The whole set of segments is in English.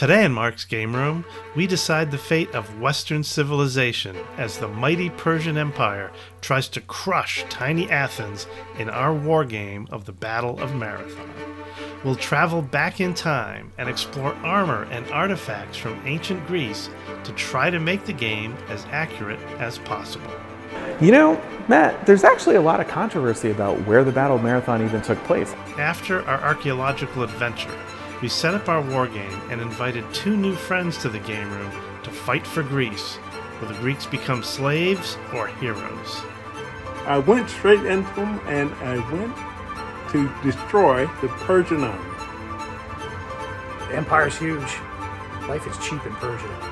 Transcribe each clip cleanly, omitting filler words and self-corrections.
Today in Mark's Game Room, we decide the fate of Western civilization as the mighty Persian Empire tries to crush tiny Athens in our war game of the Battle of Marathon. We'll travel back in time and explore armor and artifacts from ancient Greece to try to make the game as accurate as possible. You know, Matt, there's actually a lot of controversy about where the Battle of Marathon even took place. After our archaeological adventure, we set up our war game and invited two new friends to the game room to fight for Greece. Will the Greeks become slaves or heroes? I went straight into them and I went to destroy the Persian army. The empire's huge. Life is cheap in Persia.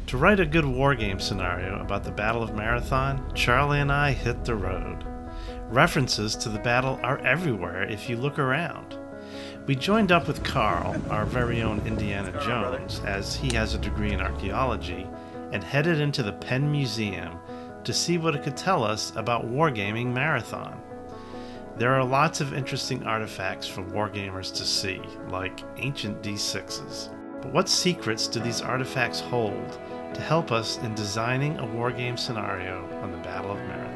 To write a good wargame scenario about the Battle of Marathon, Charlie and I hit the road. References to the battle are everywhere if you look around. We joined up with Carl, our very own Indiana Jones, as he has a degree in archaeology, and headed into the Penn Museum to see what it could tell us about Wargaming Marathon. There are lots of interesting artifacts for wargamers to see, like ancient D6s. But what secrets do these artifacts hold to help us in designing a wargame scenario on the Battle of Marathon?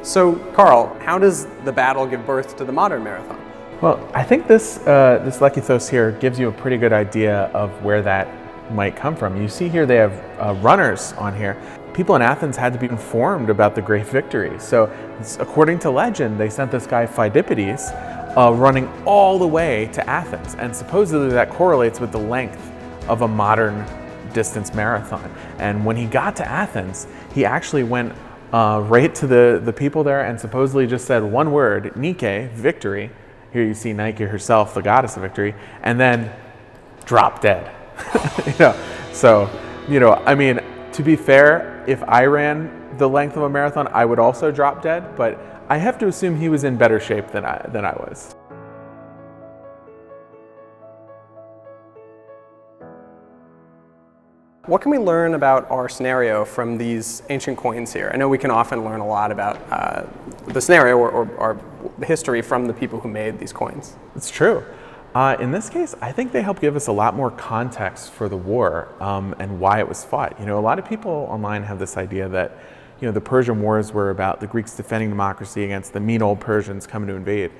So, Carl, how does the battle give birth to the modern marathon? Well, I think this Lekithos here gives you a pretty good idea of where that might come from. You see here they have runners on here. People in Athens had to be informed about the great victory. So, according to legend, they sent this guy Phidippides running all the way to Athens, and supposedly that correlates with the length of a modern distance marathon. And when he got to Athens, he actually went right to the people there and supposedly just said one word, Nike, victory. Here you see Nike herself, the goddess of victory, and then dropped dead. I mean, to be fair, if I ran the length of a marathon, I would also drop dead, but I have to assume he was in better shape than I was. What can we learn about our scenario from these ancient coins here? I know we can often learn a lot about the scenario or the history from the people who made these coins. It's true. In this case, I think they help give us a lot more context for the war and why it was fought. You know, a lot of people online have this idea that the Persian Wars were about the Greeks defending democracy against the mean old Persians coming to invade.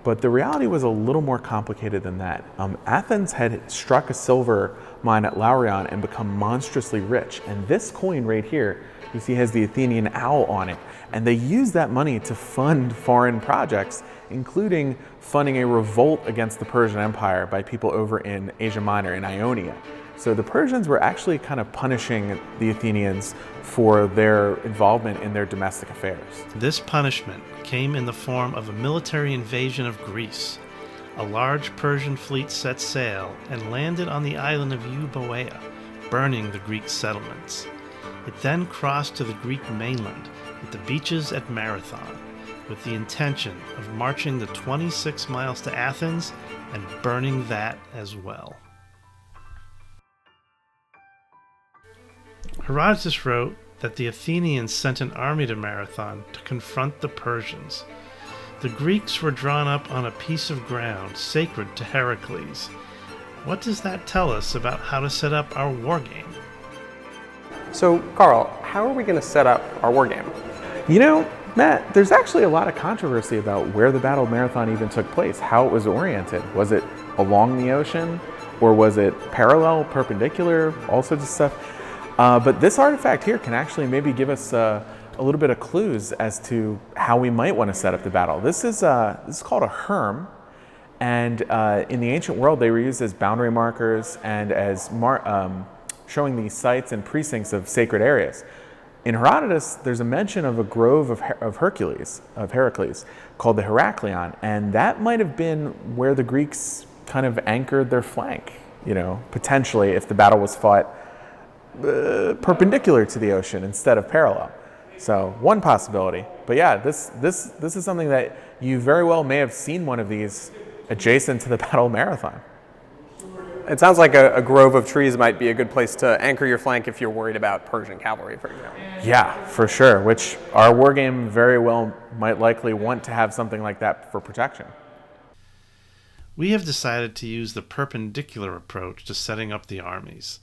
But the reality was a little more complicated than that. Athens had struck a silver mine at Laurion and become monstrously rich. And this coin right here, you see, has the Athenian owl on it. And they used that money to fund foreign projects, including funding a revolt against the Persian Empire by people over in Asia Minor, in Ionia. So the Persians were actually kind of punishing the Athenians for their involvement in their domestic affairs. This punishment came in the form of a military invasion of Greece. A large Persian fleet set sail and landed on the island of Euboea, burning the Greek settlements. It then crossed to the Greek mainland at the beaches at Marathon, with the intention of marching the 26 miles to Athens and burning that as well. Herodotus wrote that the Athenians sent an army to Marathon to confront the Persians. The Greeks were drawn up on a piece of ground sacred to Heracles. What does that tell us about how to set up our war game? So, Carl, how are we going to set up our war game? You know, Matt, there's actually a lot of controversy about where the Battle of Marathon even took place, how it was oriented. Was it along the ocean, or was it parallel, perpendicular, all sorts of stuff? But this artifact here can actually maybe give us a little bit of clues as to how we might want to set up the battle. This is called a herm, and in the ancient world they were used as boundary markers and as showing the sites and precincts of sacred areas. In Herodotus, there's a mention of a grove of Heracles, called the Heraklion, and that might have been where the Greeks kind of anchored their flank, potentially if the battle was fought perpendicular to the ocean instead of parallel. So one possibility. But yeah, this is something that you very well may have seen one of these adjacent to the Battle Marathon. It sounds like a grove of trees might be a good place to anchor your flank if you're worried about Persian cavalry, for example. Yeah, for sure, which our wargame very well might likely want to have something like that for protection. We have decided to use the perpendicular approach to setting up the armies.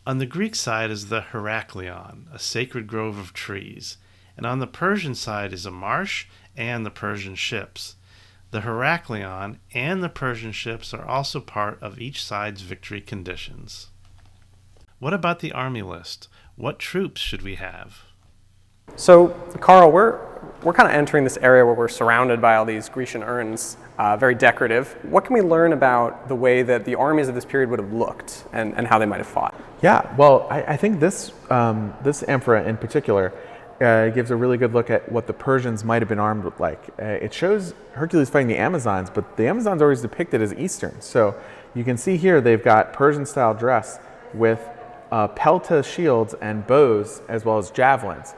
On the Greek side is the Heraklion, a sacred grove of trees, and on the Persian side is a marsh and the Persian ships. The Heraklion and the Persian ships are also part of each side's victory conditions. What about the army list? What troops should we have? So, Carl, we're kind of entering this area where we're surrounded by all these Grecian urns, very decorative. What can we learn about the way that the armies of this period would have looked and how they might have fought? Yeah, well, I think this amphora in particular gives a really good look at what the Persians might have been armed with like. It shows Hercules fighting the Amazons, but the Amazons are always depicted as Eastern. So you can see here they've got Persian-style dress with pelta shields and bows as well as javelins.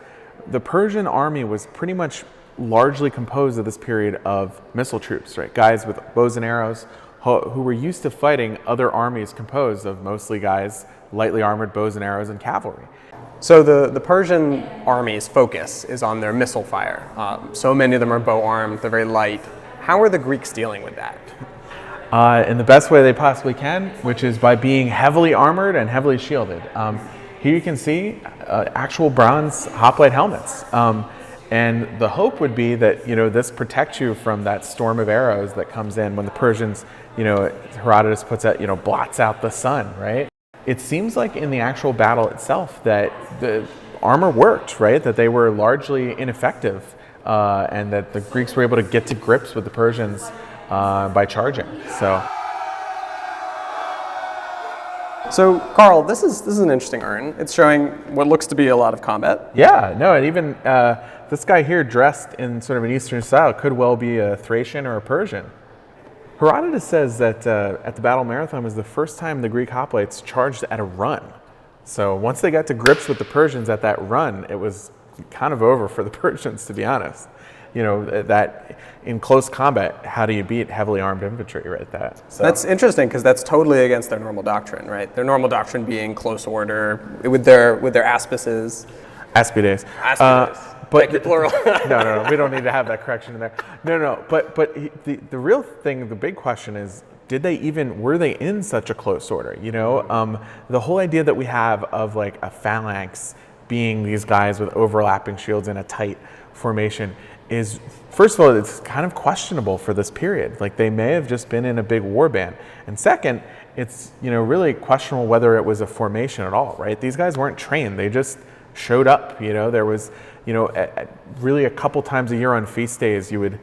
The Persian army was pretty much largely composed of this period of missile troops, right? Guys with bows and arrows who were used to fighting other armies composed of mostly guys, lightly armored bows and arrows and cavalry. So the Persian army's focus is on their missile fire. So many of them are bow armed, they're very light. How are the Greeks dealing with that? In the best way they possibly can, which is by being heavily armored and heavily shielded. Here you can see actual bronze hoplite helmets. And the hope would be that, this protects you from that storm of arrows that comes in when the Persians, Herodotus puts out, blots out the sun, right? It seems like in the actual battle itself that the armor worked, right? That they were largely ineffective and that the Greeks were able to get to grips with the Persians by charging. So, Carl, this is an interesting urn. It's showing what looks to be a lot of combat. Yeah, no, and even this guy here dressed in sort of an Eastern style could well be a Thracian or a Persian. Herodotus says that at the Battle of Marathon was the first time the Greek hoplites charged at a run. So once they got to grips with the Persians at that run, it was kind of over for the Persians, to be honest. That in close combat, how do you beat heavily armed infantry right that? So. That's interesting because that's totally against their normal doctrine, right? Their normal doctrine being close order with their aspices. Aspides. But the plural. No, we don't need to have that correction in there. No, but the real thing, the big question is, were they in such a close order? The whole idea that we have of like a phalanx being these guys with overlapping shields in a tight formation is, first of all, it's kind of questionable for this period. Like they may have just been in a big war band. And second, it's, really questionable whether it was a formation at all, right? These guys weren't trained. They just showed up, There was, really a couple times a year on feast days you would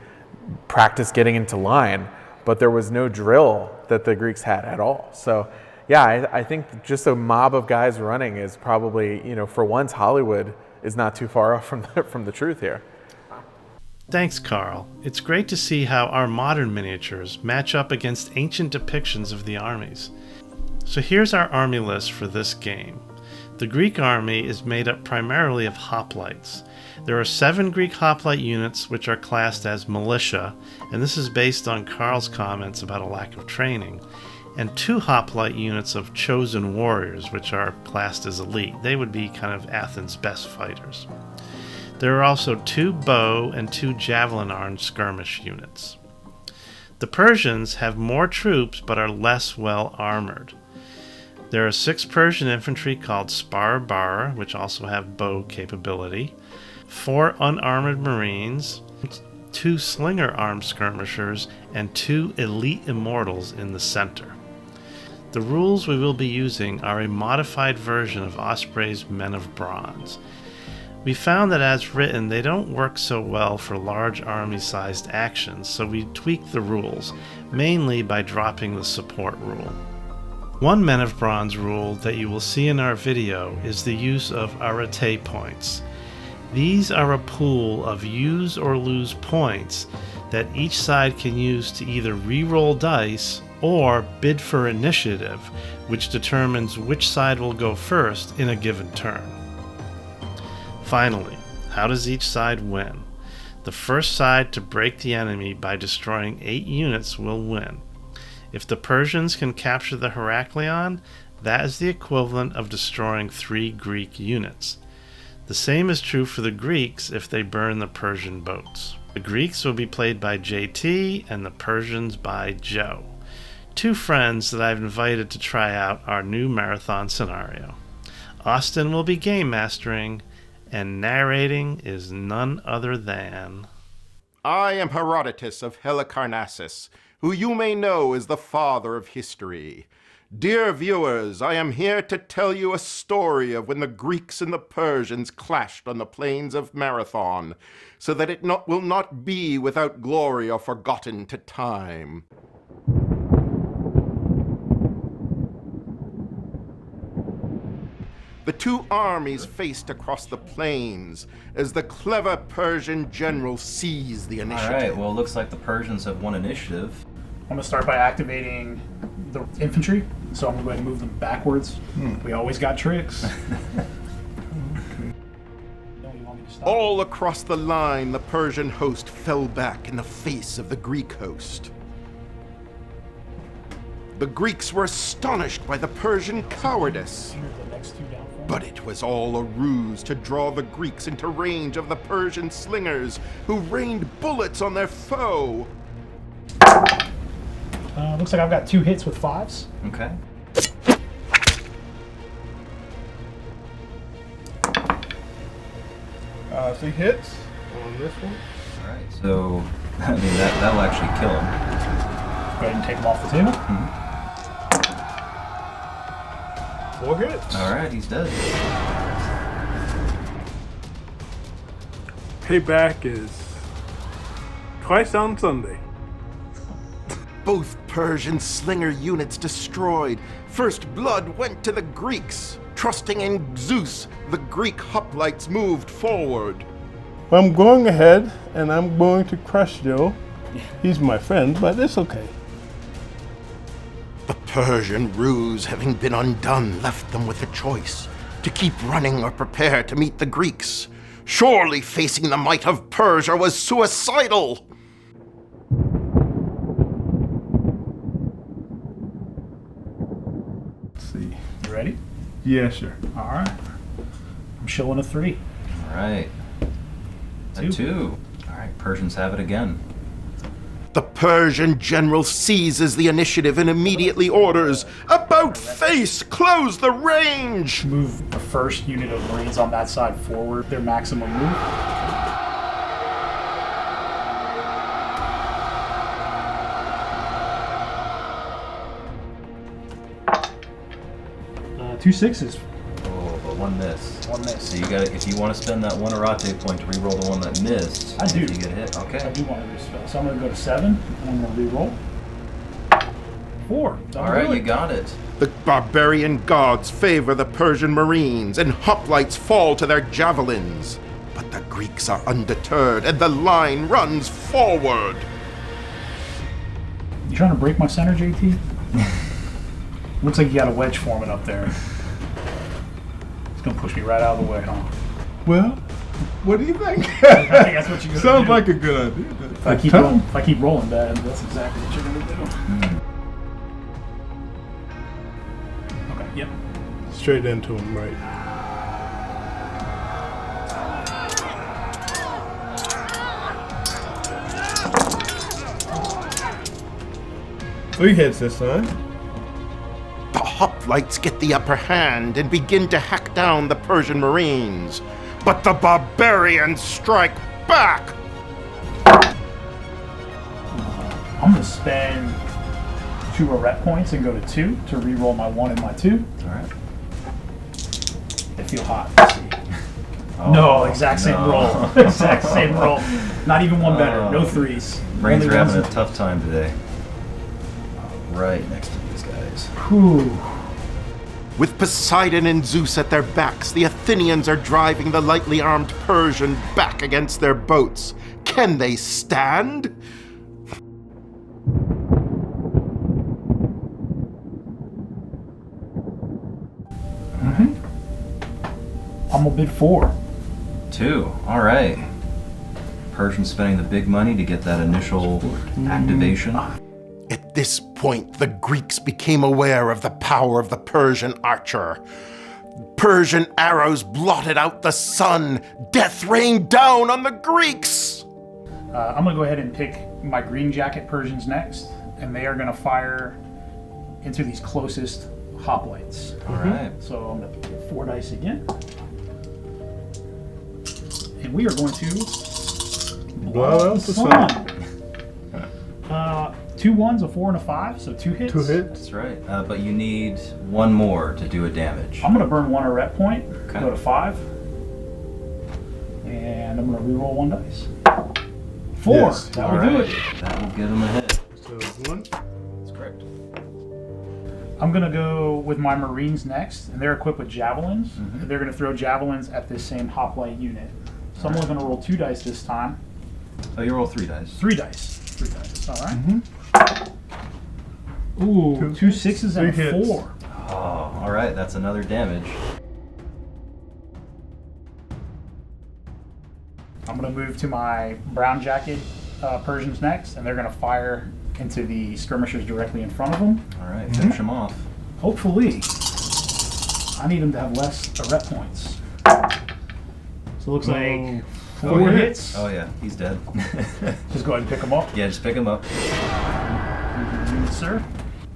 practice getting into line, but there was no drill that the Greeks had at all. So yeah, I think just a mob of guys running is probably, for once Hollywood is not too far off from the truth here. Thanks, Carl. It's great to see how our modern miniatures match up against ancient depictions of the armies. So here's our army list for this game. The Greek army is made up primarily of hoplites. There are 7 Greek hoplite units which are classed as militia, and this is based on Carl's comments about a lack of training, and 2 hoplite units of chosen warriors which are classed as elite. They would be kind of Athens' best fighters. There are also 2 bow and 2 javelin-armed skirmish units. The Persians have more troops but are less well armored. There are 6 Persian infantry called spar, which also have bow capability, 4 unarmored marines, 2 slinger-armed skirmishers, and 2 elite immortals in the center. The rules we will be using are a modified version of Osprey's Men of Bronze. We found that as written, they don't work so well for large army-sized actions, so we tweaked the rules, mainly by dropping the support rule. One Men of Bronze rule that you will see in our video is the use of arete points. These are a pool of use or lose points that each side can use to either re-roll dice or bid for initiative, which determines which side will go first in a given turn. Finally, how does each side win? The first side to break the enemy by destroying 8 units will win. If the Persians can capture the Heraklion, that is the equivalent of destroying 3 Greek units. The same is true for the Greeks if they burn the Persian boats. The Greeks will be played by JT and the Persians by Joe, 2 friends that I've invited to try out our new marathon scenario. Austin will be game mastering, and narrating is none other than... I am Herodotus of Halicarnassus, who you may know is the father of history. Dear viewers, I am here to tell you a story of when the Greeks and the Persians clashed on the plains of Marathon, so that it will not be without glory or forgotten to time. The 2 armies faced across the plains as the clever Persian general seized the initiative. All right, well, it looks like the Persians have won initiative. I'm going to start by activating the infantry, so I'm going to go ahead and move them backwards. We always got tricks. All across the line, the Persian host fell back in the face of the Greek host. The Greeks were astonished by the Persian cowardice. But it was all a ruse to draw the Greeks into range of the Persian slingers, who rained bullets on their foe. Looks like I've got 2 hits with 5s. Okay. So hits on this one. All right, so, I mean, that'll actually kill him. Go ahead and take them off the table. 4 hits. All right, he's dead. Payback is twice on Sunday. Both Persian slinger units destroyed. First blood went to the Greeks. Trusting in Zeus, the Greek hoplites moved forward. I'm going ahead, and I'm going to crush Joe. He's my friend, but it's okay. The Persian ruse, having been undone, left them with a choice: to keep running or prepare to meet the Greeks. Surely facing the might of Persia was suicidal! Let's see. You ready? Yeah, sure. All right. I'm showing a 3. All right. A 2. All right, Persians have it again. The Persian general seizes the initiative and immediately orders, "About face! Close the range!" Move the first unit of Marines on that side forward, their maximum move. 2 6s. Oh, but 1 miss. 1 miss. So you got, if you want to spend that 1 Arate point to reroll the one that missed, I do. if you get hit. Okay. I do want to respell. So I'm going to go to 7, and I'm going to reroll. 4. All right, you got it. The barbarian gods favor the Persian Marines, and hoplites fall to their javelins. But the Greeks are undeterred, and the line runs forward. You trying to break my center, JT? Looks like you got a wedge forming up there. It's going to push me right out of the way, huh? Well, what do you think? I think that's what you're going to do. Sounds like a good idea. If I keep rolling bad, that's exactly what you're going to do. Okay, yep. Straight into him, right? Three hits this time. The hoplites get the upper hand and begin to hack down the Persian Marines. But the barbarians strike back! I'm going to spend 2 rep points and go to 2 to re-roll my 1 and my 2. All right. They feel hot. Let's see. Oh, no, exact same roll. Exact same roll. Not even one better. No 3s. Brains Only are having a ones. tough time today. Right next to these guys. Whew. With Poseidon and Zeus at their backs, the Athenians are driving the lightly armed Persian back against their boats. Can they stand? I'm gonna bid 4. 2. All right. Persians spending the big money to get that initial activation. At this point, the Greeks became aware of the power of the Persian archer. Persian arrows blotted out the sun. Death rained down on the Greeks. I'm going to go ahead and pick my green jacket Persians next, and they are going to fire into these closest hoplites. All right. So I'm going to get 4 dice again. And we are going to Blow out the sun. 2 1s, a 4, and a 5, so 2 hits. 2 hits. That's right. But you need one more to do a damage. I'm going to burn 1 arret point, Okay. go to 5. And I'm going to reroll 1 dice. 4. Yes. That All will right. do it. That will give him a hit. So 1. That's correct. I'm going to go with my Marines next, and they're equipped with javelins. Mm-hmm. And they're going to throw javelins at this same hoplite unit. So I'm only going to roll 2 dice this time. Oh, you roll 3 dice. 3 dice. 3 dice, all right. Ooh, 2 6s and a 3 hits. 4. Oh, all right. That's another damage. I'm going to move to my brown jacket Persians next, and they're going to fire into the skirmishers directly in front of them. All right. Finish him off. Hopefully, I need them to have less arret points. So it looks like 4 hits. Oh, yeah. He's dead. Just go ahead and pick them up. Yeah, just pick him up. Yes, sir.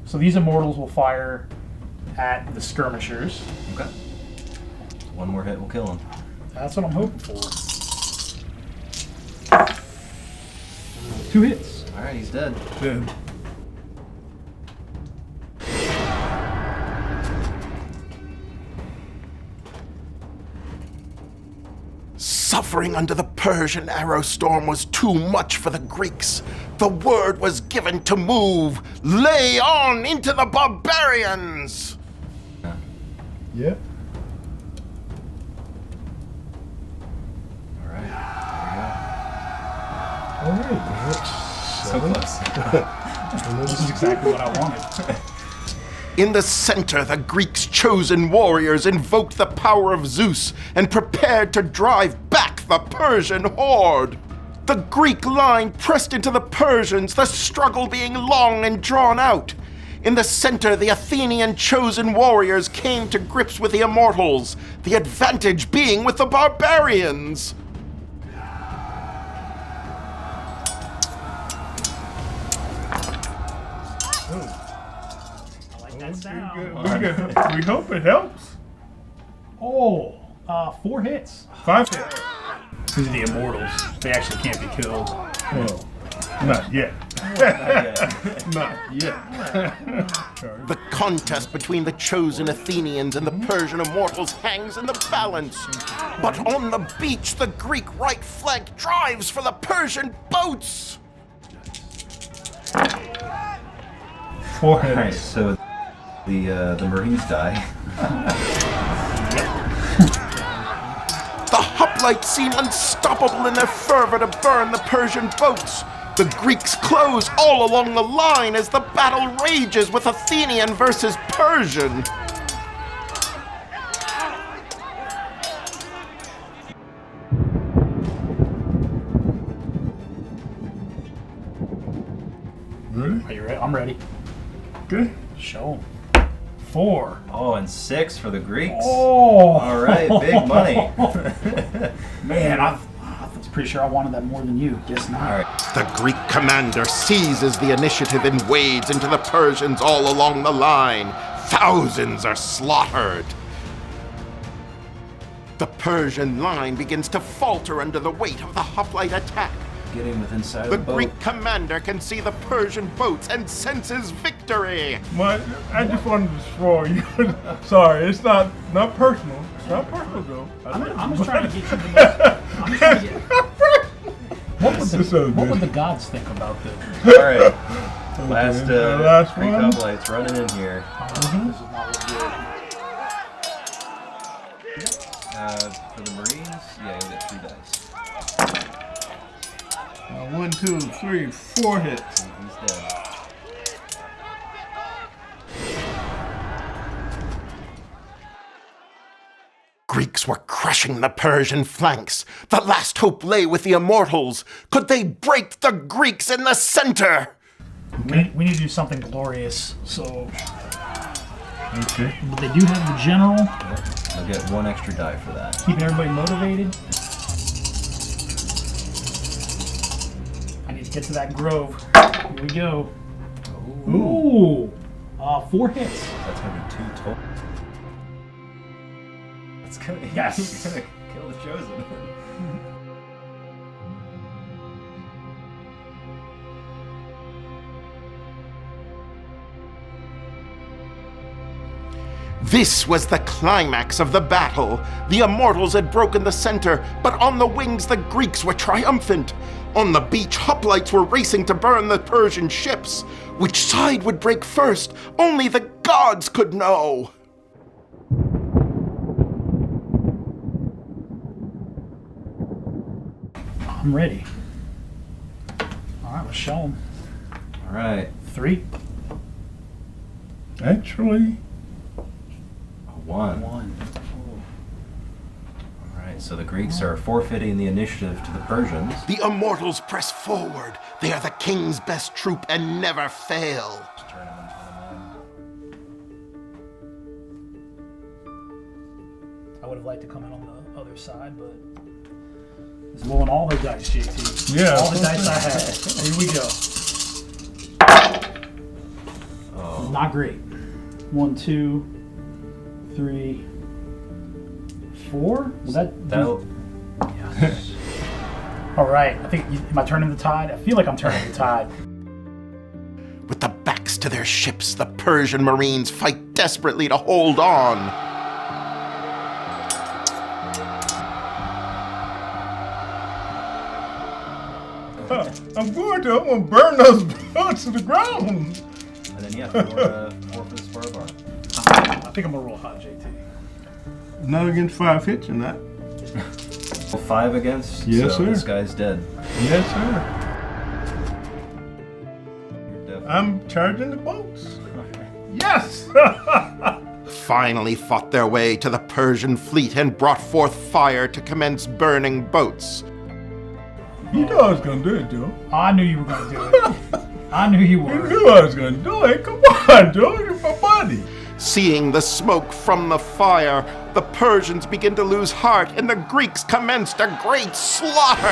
So these immortals will fire at the skirmishers. Okay. One more hit will kill him. That's what I'm hoping for. 2 hits. All right. He's dead. Then Suffering under the Persian arrow storm was too much for the Greeks. The word was given to move. Lay on into the barbarians! Yep. All right. All right. So close. This is exactly what I wanted. In the center, the Greeks' chosen warriors invoked the power of Zeus and prepared to drive back the Persian horde. The Greek line pressed into the Persians, the struggle being long and drawn out. In the center, the Athenian chosen warriors came to grips with the immortals, the advantage being with the barbarians. That sound. We hope it helps. Oh, 4 hits. 5 hits. These are the immortals. They actually can't be killed. Well, not yet. Not yet. The contest between the chosen Athenians and the Persian immortals hangs in the balance. But on the beach, the Greek right flank drives for the Persian boats. 4 All right. hits. So the Marines die. The hoplites seem unstoppable in their fervor to burn the Persian boats. The Greeks close all along the line as the battle rages with Athenian versus Persian. Ready? Are you ready? I'm ready. Good. Show 'em. 4. Oh, and 6 for the Greeks. Oh! All right, big money. Man, I was pretty sure I wanted that more than you. Guess not. All right. The Greek commander seizes the initiative and wades into the Persians all along the line. Thousands are slaughtered. The Persian line begins to falter under the weight of the hoplite attack. Getting within sight of The the boat. Greek commander can see the Persian boats and senses victory. I just wanted to destroy you. Sorry, it's not personal. It's not personal, though. I'm just trying to get you the most. I'm just trying to get. What would the gods think about this? All right. Last last Greek one. hoplites running in here. This is not looking For the Marines, yeah, you'll get 3 dice. 1, 2, 3, 4 hits. He's dead. Greeks were crushing the Persian flanks. The last hope lay with the immortals. Could they break the Greeks in the center? We need to do something glorious. So, Okay. but they do have the general, I'll get 1 extra die for that. keeping everybody motivated. I need to get to that grove. Here we go. Ooh. 4 hits. That's gonna be 2 total. That's gonna, Yes. He's gonna kill the chosen. This was the climax of the battle. The immortals had broken the center, but on the wings the Greeks were triumphant. On the beach, hoplites were racing to burn the Persian ships. Which side would break first? Only the gods could know. I'm ready. All right, let's show them. All right. 3, Actually, 1. 1. All right. So the Greeks are forfeiting the initiative to the Persians. The immortals press forward. They are the king's best troop and never fail. Turn them into I would have liked to come in on the other side, but it's rolling all the dice, JT. Yeah. All the dice I had. Here we go. Oh. Not great. 1, 2, 3, 4. Was that? That'll. Yes. All right. I think. Am I turning the tide? I feel like I'm turning the tide. With the backs to their ships, the Persian marines fight desperately to hold on. I'm going to burn those boats to the ground. And then yeah, 4 for the spar bar. I think I'm gonna roll hot, JT. Not against 5 hits or not. Well, 5 against. Yes, so sir. This guy's dead. Yes, sir. You're definitely. I'm charging the boats. Yes! Finally fought their way to the Persian fleet and brought forth fire to commence burning boats. You know I was going to do it, Joe. I knew you were gonna do it. I knew you You were. knew I was going to do it. Come on, Joe. You're my buddy. Seeing the smoke from the fire, the Persians begin to lose heart and the Greeks commenced a great slaughter.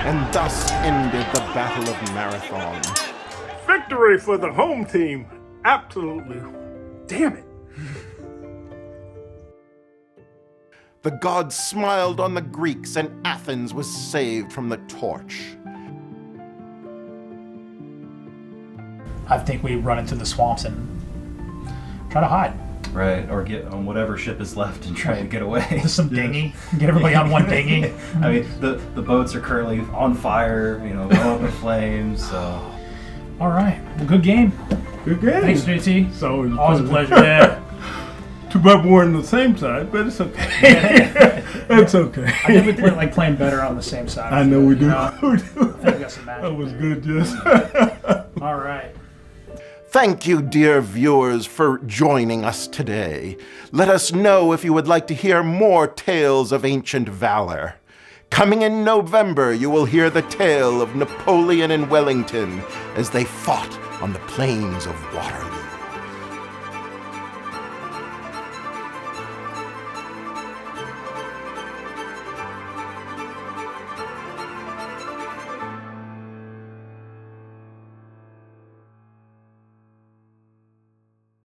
And thus ended the Battle of Marathon. Victory for the home team. Absolutely. Damn it. The gods smiled on the Greeks and Athens was saved from the torch. I think we run into the swamps and try to hide. Right, or get on whatever ship is left and try to get away. Just some dinghy. Get everybody on one dinghy. I mean, the boats are currently on fire, going up in flames, so... All right. Well, good game. Good game. Thanks, JT. It's always Always a pleasure. Yeah. Too bad we're on the same side, but it's okay. It's okay. I think we like playing better on the same side. I know we do. You know? We do. I think we got some magic That was there. good, Jess. All right. Thank you, dear viewers, for joining us today. Let us know if you would like to hear more tales of ancient valor. Coming in November, you will hear the tale of Napoleon and Wellington as they fought on the plains of Waterloo.